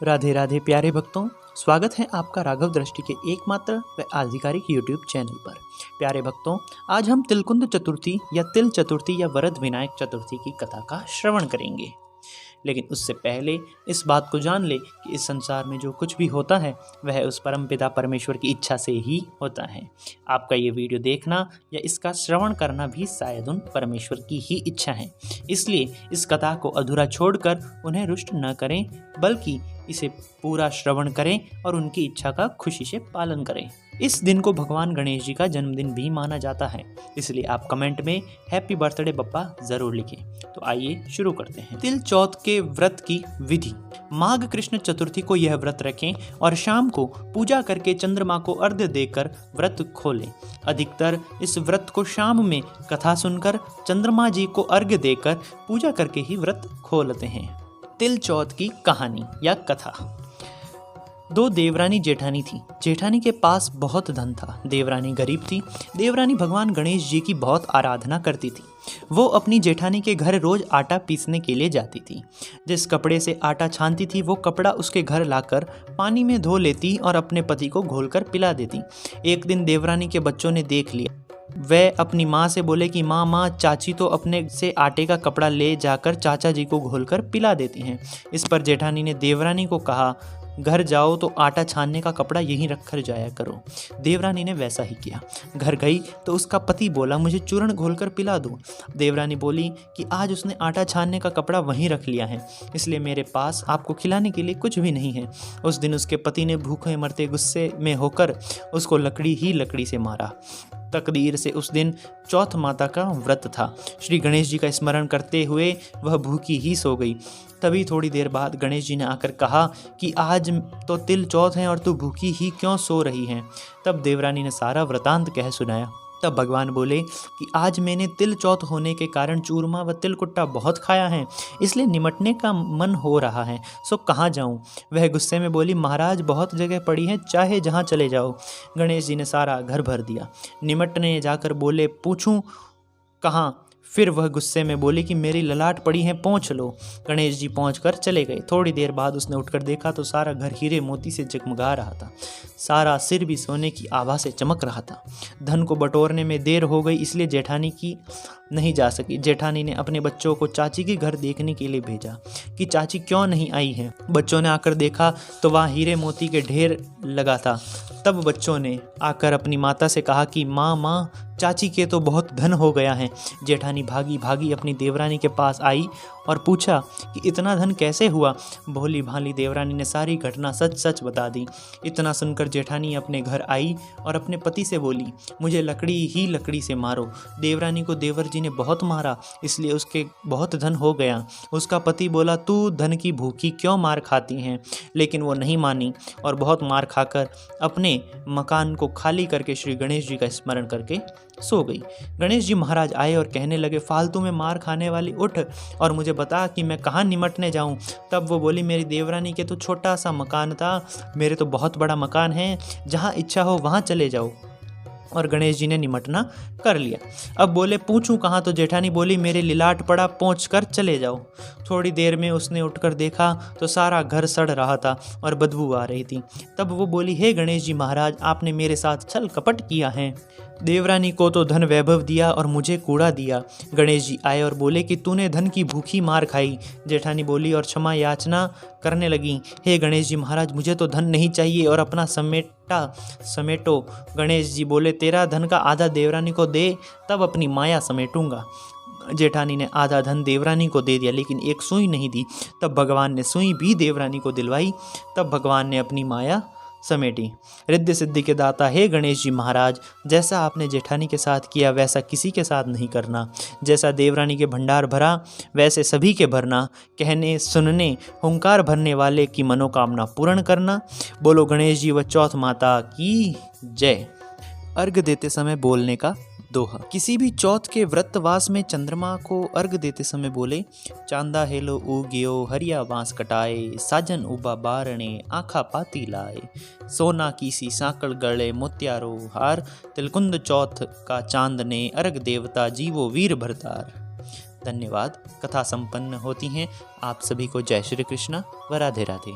राधे राधे प्यारे भक्तों, स्वागत है आपका राघव दृष्टि के एकमात्र व आधिकारिक यूट्यूब चैनल पर। प्यारे भक्तों, आज हम तिलकुंद चतुर्थी या तिल चतुर्थी या वरद विनायक चतुर्थी की कथा का श्रवण करेंगे। लेकिन उससे पहले इस बात को जान ले कि इस संसार में जो कुछ भी होता है वह उस परमपिता परमेश्वर की इच्छा से ही होता है। आपका ये वीडियो देखना या इसका श्रवण करना भी शायद उन परमेश्वर की ही इच्छा है। इसलिए इस कथा को अधूरा छोड़कर उन्हें रुष्ट न करें, बल्कि इसे पूरा श्रवण करें और उनकी इच्छा का खुशी से पालन करें। इस दिन को भगवान गणेश जी का जन्मदिन भी माना जाता है, इसलिए आप कमेंट में हैप्पी बर्थडे बप्पा जरूर लिखें। तो आइए शुरू करते हैं। तिल चौथ के व्रत की विधि। माघ कृष्ण चतुर्थी को यह व्रत रखें और शाम को पूजा करके चंद्रमा को अर्घ्य देकर व्रत खोलें। अधिकतर इस व्रत को शाम में कथा सुनकर चंद्रमा जी को अर्घ्य देकर पूजा करके ही व्रत खोलते हैं। तिल चौथ की कहानी या कथा। दो देवरानी जेठानी थी। जेठानी के पास बहुत धन था। देवरानी गरीब थी। देवरानी भगवान गणेश जी की बहुत आराधना करती थी। वो अपनी जेठानी के घर रोज आटा पीसने के लिए जाती थी। जिस कपड़े से आटा छानती थी वो कपड़ा उसके घर लाकर पानी में धो लेती और अपने पति को घोलकर पिला देती। एक दिन देवरानी के बच्चों ने देख लिया। वे अपनी माँ से बोले कि माँ चाची तो अपने से आटे का कपड़ा ले जाकर चाचा जी को घोलकर पिला देती हैं। इस पर जेठानी ने देवरानी को कहा, घर जाओ तो आटा छानने का कपड़ा यहीं रख कर जाया करो। देवरानी ने वैसा ही किया। घर गई तो उसका पति बोला, मुझे चूर्ण घोलकर पिला दो। देवरानी बोली कि आज उसने आटा छानने का कपड़ा वहीं रख लिया है, इसलिए मेरे पास आपको खिलाने के लिए कुछ भी नहीं है। उस दिन उसके पति ने भूखे मरते गुस्से में होकर उसको लकड़ी ही लकड़ी से मारा। तकदीर से उस दिन चौथ माता का व्रत था। श्री गणेश जी का स्मरण करते हुए वह भूखी ही सो गई। तभी थोड़ी देर बाद गणेश जी ने आकर कहा कि आज तो तिल चौथ है और तू भूखी ही क्यों सो रही है। तब देवरानी ने सारा वृतांत कह सुनाया। तब भगवान बोले कि आज मैंने तिल चौथ होने के कारण चूरमा व तिलकुट्टा बहुत खाया है, इसलिए निमटने का मन हो रहा है, सो कहाँ जाऊँ। वह गुस्से में बोली, महाराज बहुत जगह पड़ी है, चाहे जहाँ चले जाओ। गणेश जी ने सारा घर भर दिया। निमटने जाकर बोले, पूछूं कहाँ। फिर वह गुस्से में बोली कि मेरी ललाट पड़ी है, पहुँच लो। गणेश जी पहुँच कर चले गए। थोड़ी देर बाद उसने उठकर देखा तो सारा घर हीरे मोती से जगमगा रहा था। सारा सिर भी सोने की आभा से चमक रहा था। धन को बटोरने में देर हो गई, इसलिए जेठानी की नहीं जा सकी। जेठानी ने अपने बच्चों को चाची के घर देखने के लिए भेजा कि चाची क्यों नहीं आई है। बच्चों ने आकर देखा तो वहाँ हीरे मोती के ढेर लगा था। तब बच्चों ने आकर अपनी माता से कहा कि माँ चाची के तो बहुत धन हो गया है। जेठानी भागी भागी अपनी देवरानी के पास आई और पूछा कि इतना धन कैसे हुआ। भोली भाली देवरानी ने सारी घटना सच सच बता दी। इतना सुनकर जेठानी अपने घर आई और अपने पति से बोली, मुझे लकड़ी ही लकड़ी से मारो। देवरानी को देवर जी ने बहुत मारा, इसलिए उसके बहुत धन हो गया। उसका पति बोला, तू धन की भूखी क्यों मार खाती हैं। लेकिन वो नहीं मानी और बहुत मार खाकर अपने मकान को खाली करके श्री गणेश जी का स्मरण करके सो गई। गणेश जी महाराज आए और कहने लगे, फालतू में मार खाने वाली, उठ और मुझे बता कि मैं कहाँ निमटने जाऊँ। तब वो बोली, मेरी देवरानी के तो छोटा सा मकान था, मेरे तो बहुत बड़ा मकान है, जहाँ इच्छा हो वहाँ चले जाओ। और गणेश जी ने निमटना कर लिया। अब बोले, पूछूं कहाँ। तो जेठानी बोली, मेरे लिलाट पड़ा, पहुँच कर चले जाओ। थोड़ी देर में उसने उठकर देखा तो सारा घर सड़ रहा था और बदबू आ रही थी। तब वो बोली, हे गणेश जी महाराज, आपने मेरे साथ छल कपट किया है। देवरानी को तो धन वैभव दिया और मुझे कूड़ा दिया। गणेश जी आए और बोले कि तूने धन की भूखी मार खाई। जेठानी बोली और क्षमा याचना करने लगी, हे गणेश जी महाराज, मुझे तो धन नहीं चाहिए और अपना समेटो। गणेश जी बोले, तेरा धन का आधा देवरानी को दे, तब अपनी माया समेटूंगा। जेठानी ने आधा धन देवरानी को दे दिया, लेकिन एक सुई नहीं दी। तब भगवान ने सुई भी देवरानी को दिलवाई। तब भगवान ने अपनी माया समेटी। रिद्धि सिद्धि के दाता हे गणेश जी महाराज, जैसा आपने जेठानी के साथ किया वैसा किसी के साथ नहीं करना। जैसा देवरानी के भंडार भरा वैसे सभी के भरना। कहने सुनने हुंकार भरने वाले की मनोकामना पूर्ण करना। बोलो गणेश जी व चौथ माता की जय। अर्घ देते समय बोलने का दोहा। किसी भी चौथ के व्रतवास में चंद्रमा को अर्घ देते समय बोले, चांदा हेलो उगियो, हरिया बांस कटाए, साजन उबा बारणे, आखा पाती लाए, सोना की सी सांकड़ गले, मोत्यारो हार, तिलकुंद चौथ का चांद ने, अर्घ देवता जीवो वीर भरतार। धन्यवाद। कथा संपन्न होती हैं। आप सभी को जय श्री कृष्ण व राधे राधे।